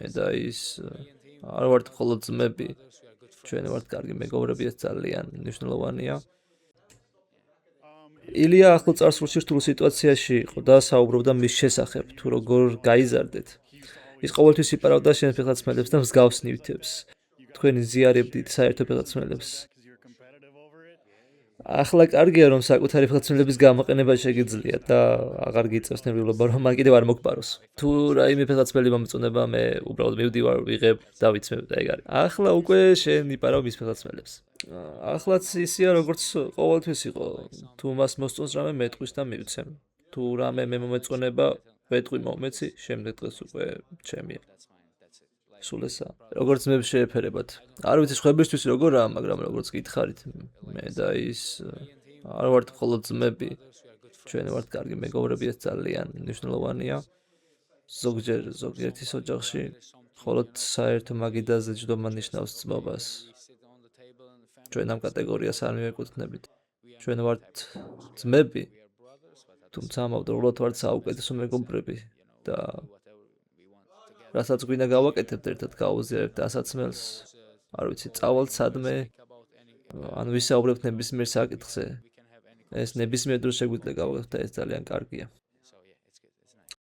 მე და ის არ ვართ მხოლოდ ძმები, ჩვენ ვართ კარგი მეგობრები, ეს ძალიან მნიშვნელოვანია. ილია ახლო წარსულში რთულ სიტუაციაში იყო და საუბრობდა მის შესახებ, თუ როგორ გაიზარდეთ. ის ყოველთვის იპარავდა შენ ფეხსაცმელებს და მსგავს ნივთებს. თქვენი ზიარებდით საერთო ფეხსაცმელებს. ახლა კარგია რომ საკუთარი ფეხსაცმელების გამოყენება შეგიძლიათ და აღარ გიწევს ნერვიულობა რომ მან კიდევ არ მოგპაროს. თუ რაიმე ფეხსაცმელი მომწონება მე უბრალოდ მივდივარ, ვიღებ და ვიცმევ და ეგ არის. ახლა უკვე შენ იპარავ მის ფეხსაცმელებს. ახლაც ისია როგორც ყოველთვის იყო. თუ მას მოსწონს რამე მეტყვის და მივცემ. თუ რამე მე მომეწონება, ვეტყვი მომეცი, შემდეგ დღეს უკვე ჩემია. სულ ესაა. როგორც მე შეეფერებათ. არ ვიცი სხვებისთვის როგორაა, მაგრამ როგორც გითხარით, მე და ის არ ვართ მხოლოდ ძმები, ჩვენ ვართ კარგი მეგობრები, ეს ძალიან მნიშვნელოვანია. ზოგიერთის ოჯახში მხოლოდ საერთო მაგიდაზე ჯდომა ნიშნავს ძმობას. ჩვენ ამ კატეგორიას არ მივეკუთვნებით. ჩვენ ვართ ძმები, თუმცა ამავდროულად ვართ საუკეთესო მეგობრები და რასაც გვინდა გავაკეთებთ ერთად გავუზიარებთ ასაცმელს, არ ვიცი, წავალთ სადმე, ან ვისაუბრებთ ნებისმიერ საკითხზე. ეს ნებისმიერ დროს შეგვიძლია გავაკეთოთ და ეს ძალიან კარგია.